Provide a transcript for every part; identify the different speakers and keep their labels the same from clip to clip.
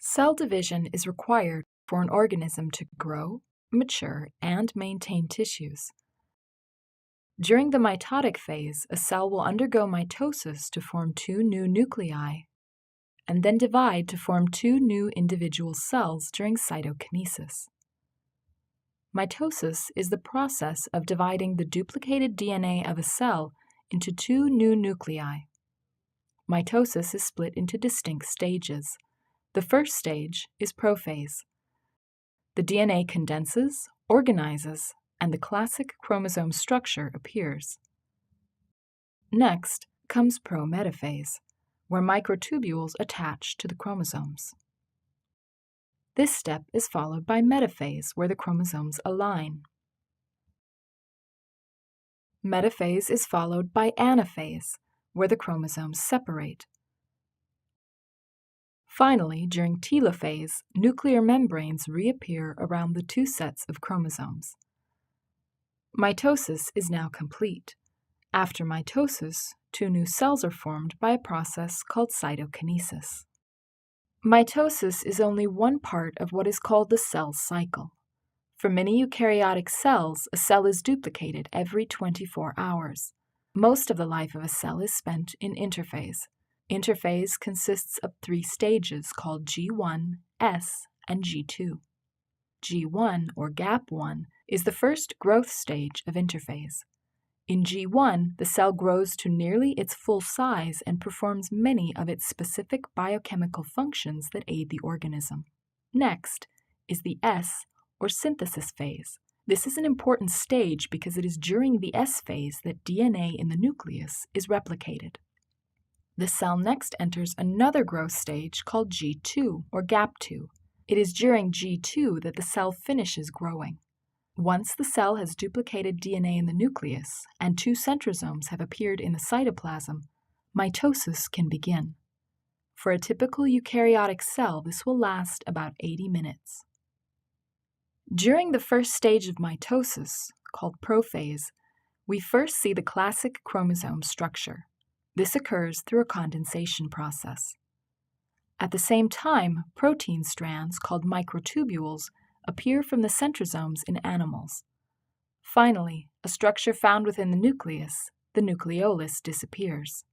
Speaker 1: Cell division is required for an organism to grow, mature, and maintain tissues. During the mitotic phase, a cell will undergo mitosis to form two new nuclei, and then divide to form two new individual cells during cytokinesis. Mitosis is the process of dividing the duplicated DNA of a cell into two new nuclei. Mitosis is split into distinct stages. The first stage is prophase. The DNA condenses, organizes, and the classic chromosome structure appears. Next comes prometaphase, where microtubules attach to the chromosomes. This step is followed by metaphase, where the chromosomes align. Metaphase is followed by anaphase, where the chromosomes separate. Finally, during telophase, nuclear membranes reappear around the two sets of chromosomes. Mitosis is now complete. After mitosis, two new cells are formed by a process called cytokinesis. Mitosis is only one part of what is called the cell cycle. For many eukaryotic cells, a cell is duplicated every 24 hours. Most of the life of a cell is spent in interphase. Interphase consists of three stages called G1, S, and G2. G1, or gap 1, is the first growth stage of interphase. In G1, the cell grows to nearly its full size and performs many of its specific biochemical functions that aid the organism. Next is the S, or synthesis phase. This is an important stage because it is during the S phase that DNA in the nucleus is replicated. The cell next enters another growth stage called G2, or gap 2. It is during G2 that the cell finishes growing. Once the cell has duplicated DNA in the nucleus and two centrosomes have appeared in the cytoplasm, mitosis can begin. For a typical eukaryotic cell, this will last about 80 minutes. During the first stage of mitosis, called prophase, we first see the classic chromosome structure. This occurs through a condensation process. At the same time, protein strands, called microtubules, appear from the centrosomes in animals. Finally, a structure found within the nucleus, the nucleolus, disappears.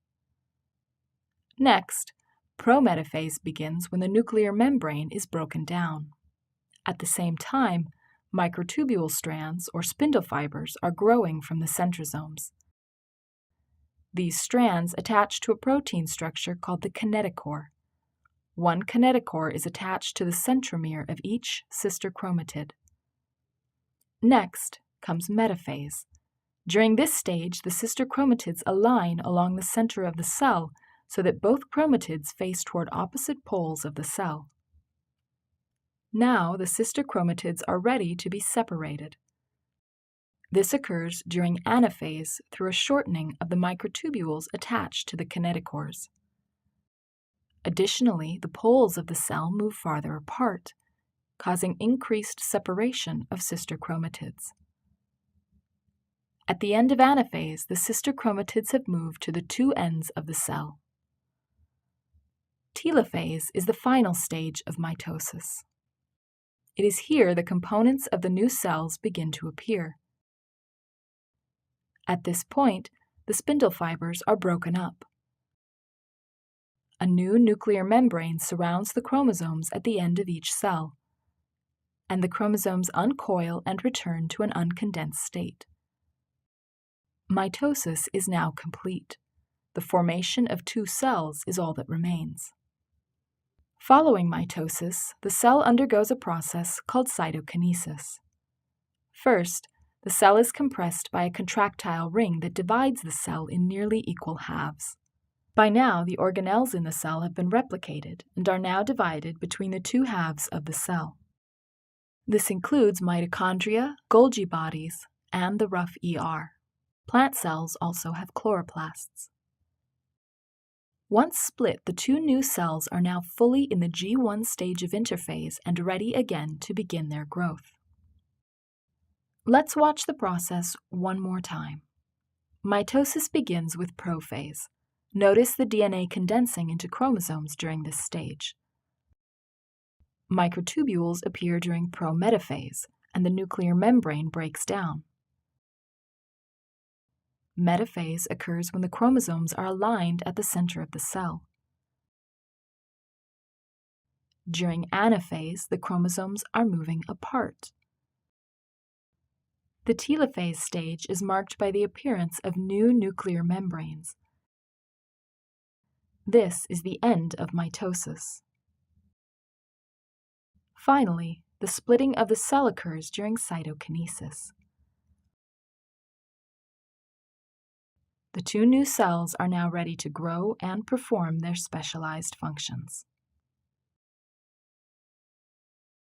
Speaker 1: Next, prometaphase begins when the nuclear membrane is broken down. At the same time, microtubule strands, or spindle fibers, are growing from the centrosomes. These strands attach to a protein structure called the kinetochore. One kinetochore is attached to the centromere of each sister chromatid. Next comes metaphase. During this stage, the sister chromatids align along the center of the cell so that both chromatids face toward opposite poles of the cell. Now the sister chromatids are ready to be separated. This occurs during anaphase through a shortening of the microtubules attached to the kinetochores. Additionally, the poles of the cell move farther apart, causing increased separation of sister chromatids. At the end of anaphase, the sister chromatids have moved to the two ends of the cell. Telophase is the final stage of mitosis. It is here the components of the new cells begin to appear. At this point, the spindle fibers are broken up. A new nuclear membrane surrounds the chromosomes at the end of each cell, and the chromosomes uncoil and return to an uncondensed state. Mitosis is now complete. The formation of two cells is all that remains. Following mitosis, the cell undergoes a process called cytokinesis. First, the cell is compressed by a contractile ring that divides the cell in nearly equal halves. By now, the organelles in the cell have been replicated and are now divided between the two halves of the cell. This includes mitochondria, Golgi bodies, and the rough ER. Plant cells also have chloroplasts. Once split, the two new cells are now fully in the G1 stage of interphase and ready again to begin their growth. Let's watch the process one more time. Mitosis begins with prophase. Notice the DNA condensing into chromosomes during this stage. Microtubules appear during prometaphase, and the nuclear membrane breaks down. Metaphase occurs when the chromosomes are aligned at the center of the cell. During anaphase, the chromosomes are moving apart. The telophase stage is marked by the appearance of new nuclear membranes. This is the end of mitosis. Finally, the splitting of the cell occurs during cytokinesis. The two new cells are now ready to grow and perform their specialized functions.